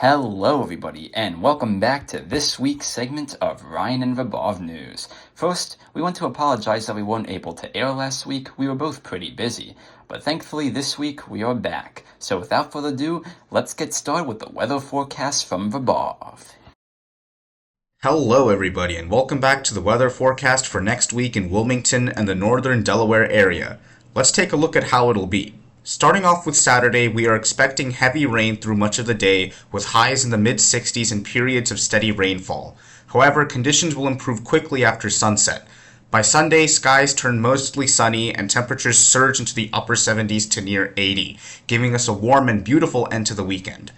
Hello everybody, and welcome back to this week's segment of Ryan and Verbov News. First, we want to apologize that we weren't able to air last week. We were both pretty busy, but thankfully this week we are back. So without further ado, let's get started with the weather forecast from Verbov. Hello, everybody, and welcome back to the weather forecast for next week in Wilmington and the northern Delaware area. Let's take a look at how it'll be. Starting off with Saturday, we are expecting heavy rain through much of the day, with highs in the mid-60s and periods of steady rainfall. However, conditions will improve quickly after sunset. By Sunday, skies turn mostly sunny and temperatures surge into the upper 70s to near 80, giving us a warm and beautiful end to the weekend.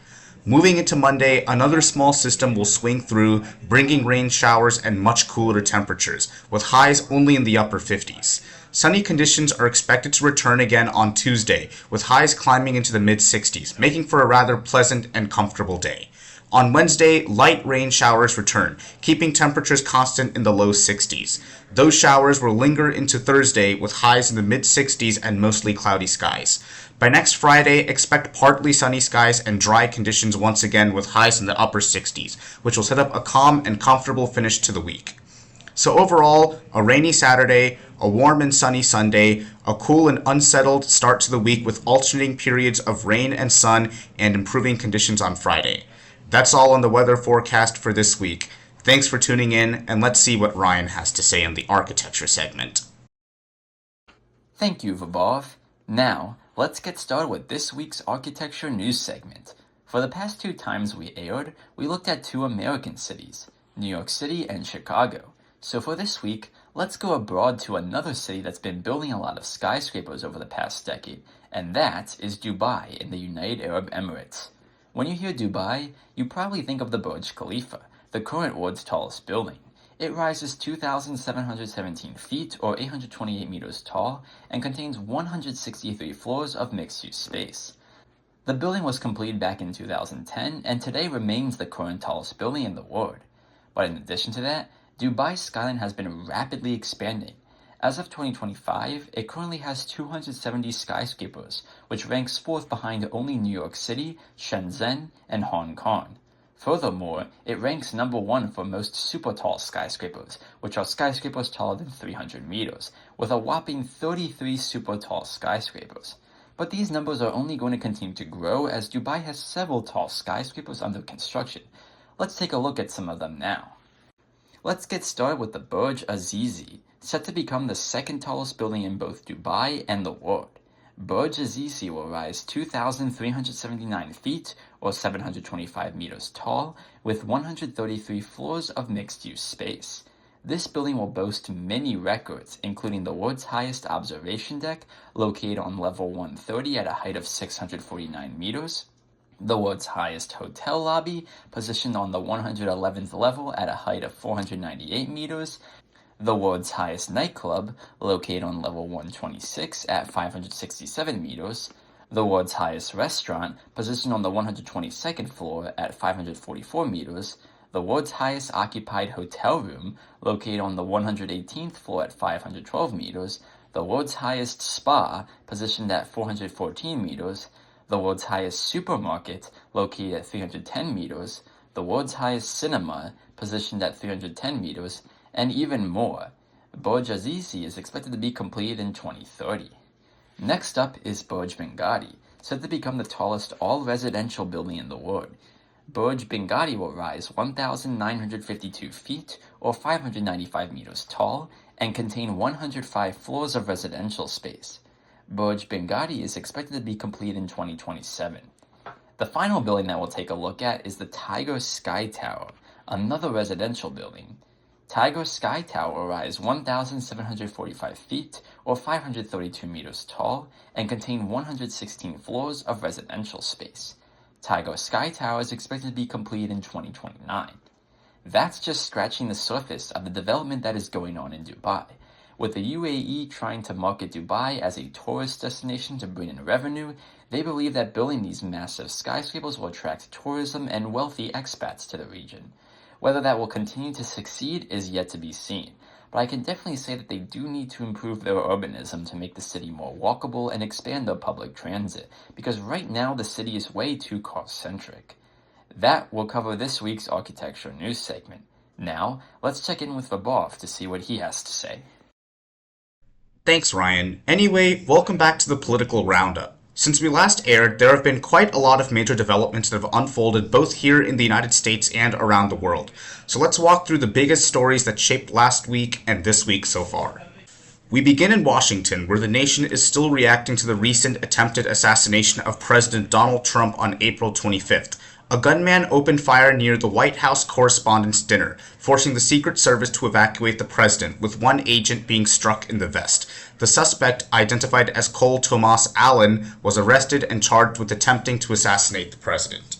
Moving into Monday, another small system will swing through, bringing rain showers and much cooler temperatures, with highs only in the upper 50s. Sunny conditions are expected to return again on Tuesday, with highs climbing into the mid-60s, making for a rather pleasant and comfortable day. On Wednesday, light rain showers return, keeping temperatures constant in the low 60s. Those showers will linger into Thursday with highs in the mid-60s and mostly cloudy skies. By next Friday, expect partly sunny skies and dry conditions once again with highs in the upper 60s, which will set up a calm and comfortable finish to the week. So overall, a rainy Saturday, a warm and sunny Sunday, a cool and unsettled start to the week with alternating periods of rain and sun and improving conditions on Friday. That's all on the weather forecast for this week. Thanks for tuning in, and let's see what Ryan has to say in the architecture segment. Thank you, Verbov. Now, let's get started with this week's architecture news segment. For the past two times we aired, we looked at two American cities, New York City and Chicago. So for this week, let's go abroad to another city that's been building a lot of skyscrapers over the past decade, and that is Dubai in the United Arab Emirates. When you hear Dubai, you probably think of the Burj Khalifa, the current world's tallest building. It rises 2,717 feet or 828 meters tall and contains 163 floors of mixed-use space. The building was completed back in 2010 and today remains the current tallest building in the world. But in addition to that, Dubai's skyline has been rapidly expanding. As of 2025, it currently has 270 skyscrapers, which ranks fourth behind only New York City, Shenzhen, and Hong Kong. Furthermore, it ranks number one for most super tall skyscrapers, which are skyscrapers taller than 300 meters, with a whopping 33 super tall skyscrapers. But these numbers are only going to continue to grow as Dubai has several tall skyscrapers under construction. Let's take a look at some of them now. Let's get started with the Burj Azizi, set to become the second tallest building in both Dubai and the world. Burj Azizi will rise 2,379 feet or 725 meters tall with 133 floors of mixed-use space. This building will boast many records, including the world's highest observation deck, located on level 130 at a height of 649 meters, the world's highest hotel lobby, positioned on the 111th level at a height of 498 meters, the world's highest nightclub, located on level 126 at 567 meters, the world's highest restaurant, positioned on the 122nd floor at 544 meters, the world's highest occupied hotel room, located on the 118th floor at 512 meters, the world's highest spa, positioned at 414 meters, the world's highest supermarket, located at 310 meters, the world's highest cinema, positioned at 310 meters, and even more. Burj Azizi is expected to be completed in 2030. Next up is Burj Bengadi, set to become the tallest all-residential building in the world. Burj Bengadi will rise 1,952 feet or 595 meters tall and contain 105 floors of residential space. Burj Bengadi is expected to be completed in 2027. The final building that we'll take a look at is the Tiger Sky Tower, another residential building. Tiger Sky Tower will rise 1,745 feet or 532 meters tall and contain 116 floors of residential space. Tiger Sky Tower is expected to be completed in 2029. That's just scratching the surface of the development that is going on in Dubai. With the UAE trying to market Dubai as a tourist destination to bring in revenue, they believe that building these massive skyscrapers will attract tourism and wealthy expats to the region. Whether that will continue to succeed is yet to be seen, but I can definitely say that they do need to improve their urbanism to make the city more walkable and expand their public transit, because right now the city is way too car-centric. That will cover this week's architecture news segment. Now, let's check in with Vabov to see what he has to say. Thanks, Ryan. Anyway, welcome back to the Political Roundup. Since we last aired, there have been quite a lot of major developments that have unfolded both here in the United States and around the world. So let's walk through the biggest stories that shaped last week and this week so far. We begin in Washington, where the nation is still reacting to the recent attempted assassination of President Donald Trump on April 25th. A gunman opened fire near the White House Correspondents' Dinner, forcing the Secret Service to evacuate the president, with one agent being struck in the vest. The suspect, identified as Cole Thomas Allen, was arrested and charged with attempting to assassinate the president.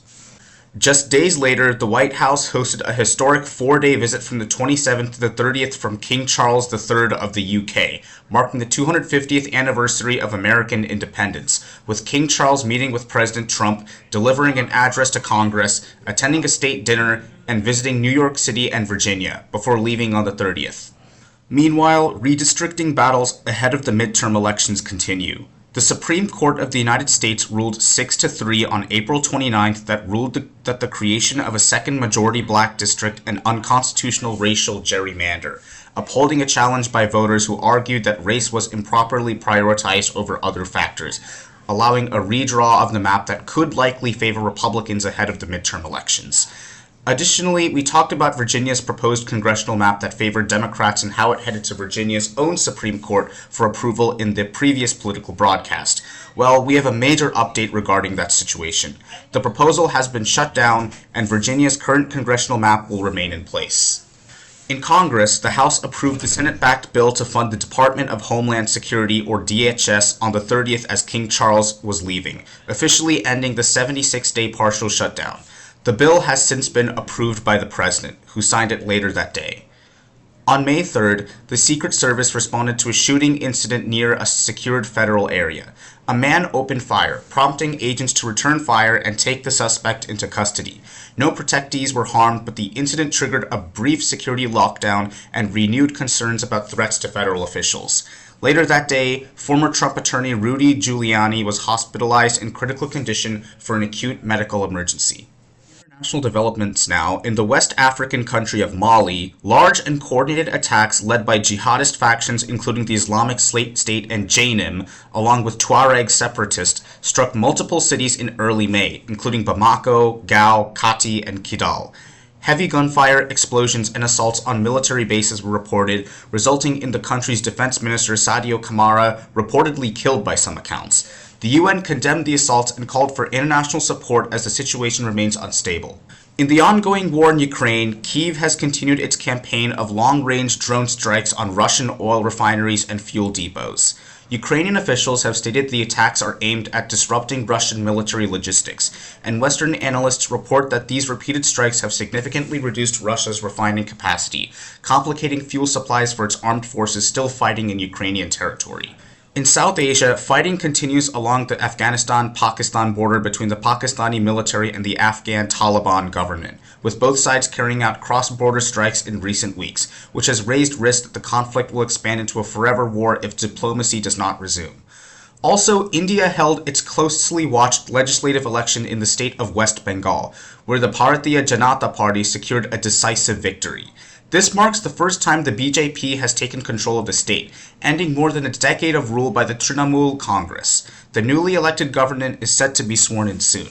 Just days later, the White House hosted a historic 4-day visit from the 27th to the 30th from King Charles III of the UK, marking the 250th anniversary of American independence, with King Charles meeting with President Trump, delivering an address to Congress, attending a state dinner, and visiting New York City and Virginia, before leaving on the 30th. Meanwhile, redistricting battles ahead of the midterm elections continue. The Supreme Court of the United States ruled 6-3 on April 29th that the creation of a second majority black district an unconstitutional racial gerrymander, upholding a challenge by voters who argued that race was improperly prioritized over other factors, allowing a redraw of the map that could likely favor Republicans ahead of the midterm elections. Additionally, we talked about Virginia's proposed congressional map that favored Democrats and how it headed to Virginia's own Supreme Court for approval in the previous political broadcast. Well, we have a major update regarding that situation. The proposal has been shut down, and Virginia's current congressional map will remain in place. In Congress, the House approved the Senate-backed bill to fund the Department of Homeland Security, or DHS, on the 30th as King Charles was leaving, officially ending the 76-day partial shutdown. The bill has since been approved by the president, who signed it later that day. On May 3rd, the Secret Service responded to a shooting incident near a secured federal area. A man opened fire, prompting agents to return fire and take the suspect into custody. No protectees were harmed, but the incident triggered a brief security lockdown and renewed concerns about threats to federal officials. Later that day, former Trump attorney Rudy Giuliani was hospitalized in critical condition for an acute medical emergency. International developments now. In the West African country of Mali, large and coordinated attacks led by jihadist factions including the Islamic State and Jainim, along with Tuareg separatists, struck multiple cities in early May, including Bamako, Gao, Kati, and Kidal. Heavy gunfire, explosions, and assaults on military bases were reported, resulting in the country's defense minister Sadio Kamara reportedly killed by some accounts. The UN condemned the assaults and called for international support as the situation remains unstable. In the ongoing war in Ukraine, Kyiv has continued its campaign of long-range drone strikes on Russian oil refineries and fuel depots. Ukrainian officials have stated the attacks are aimed at disrupting Russian military logistics, and Western analysts report that these repeated strikes have significantly reduced Russia's refining capacity, complicating fuel supplies for its armed forces still fighting in Ukrainian territory. In South Asia, fighting continues along the Afghanistan-Pakistan border between the Pakistani military and the Afghan Taliban government, with both sides carrying out cross-border strikes in recent weeks, which has raised risk that the conflict will expand into a forever war if diplomacy does not resume. Also, India held its closely watched legislative election in the state of West Bengal, where the Bharatiya Janata Party secured a decisive victory. This marks the first time the BJP has taken control of the state, ending more than a decade of rule by the Trinamool Congress. The newly elected government is set to be sworn in soon.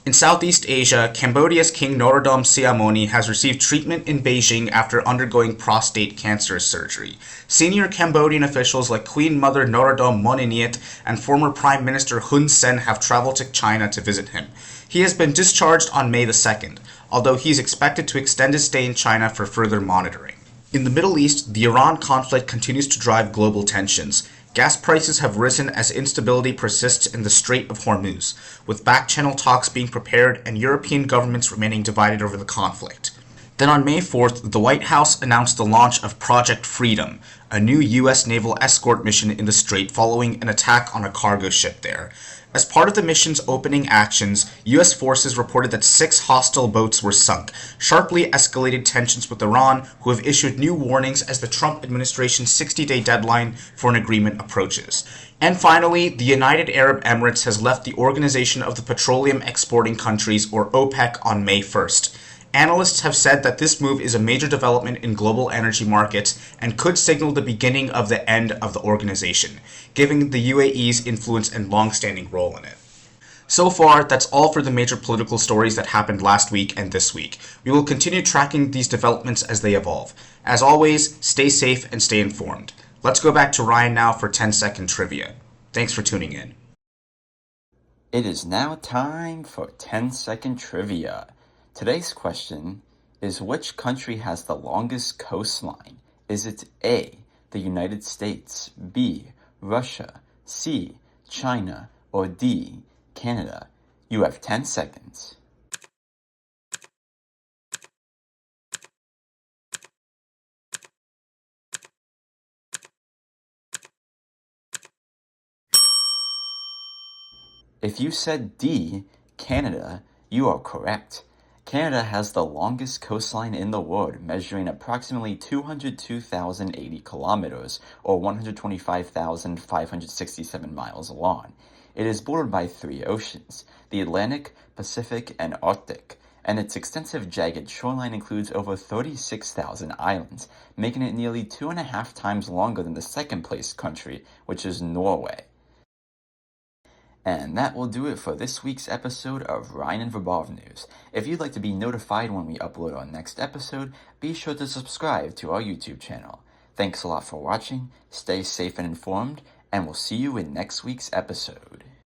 In Southeast Asia, Cambodia's King Norodom Sihamoni has received treatment in Beijing after undergoing prostate cancer surgery. Senior Cambodian officials like Queen Mother Norodom Moniniet and former Prime Minister Hun Sen have traveled to China to visit him. He has been discharged on May the 2nd, although he is expected to extend his stay in China for further monitoring. In the Middle East, the Iran conflict continues to drive global tensions. Gas prices have risen as instability persists in the Strait of Hormuz, with back-channel talks being prepared and European governments remaining divided over the conflict. Then on May 4th, the White House announced the launch of Project Freedom, a new U.S. naval escort mission in the Strait following an attack on a cargo ship there. As part of the mission's opening actions, U.S. forces reported that 6 hostile boats were sunk, sharply escalated tensions with Iran, who have issued new warnings as the Trump administration's 60-day deadline for an agreement approaches. And finally, the United Arab Emirates has left the Organization of the Petroleum Exporting Countries, or OPEC, on May 1st. Analysts have said that this move is a major development in global energy markets and could signal the beginning of the end of the organization, given the UAE's influence and long-standing role in it. So far, that's all for the major political stories that happened last week and this week. We will continue tracking these developments as they evolve. As always, stay safe and stay informed. Let's go back to Ryan now for 10-second trivia. Thanks for tuning in. It is now time for 10-second trivia. Today's question is, which country has the longest coastline? Is it A, the United States, B, Russia, C, China, or D, Canada? You have 10 seconds. If you said D, Canada, you are correct. Canada has the longest coastline in the world, measuring approximately 202,080 kilometers, or 125,567 miles long. It is bordered by three oceans, the Atlantic, Pacific, and Arctic, and its extensive jagged shoreline includes over 36,000 islands, making it nearly 2.5 times longer than the second-place country, which is Norway. And that will do it for this week's episode of Ryan and Verbov News. If you'd like to be notified when we upload our next episode, be sure to subscribe to our YouTube channel. Thanks a lot for watching, stay safe and informed, and we'll see you in next week's episode.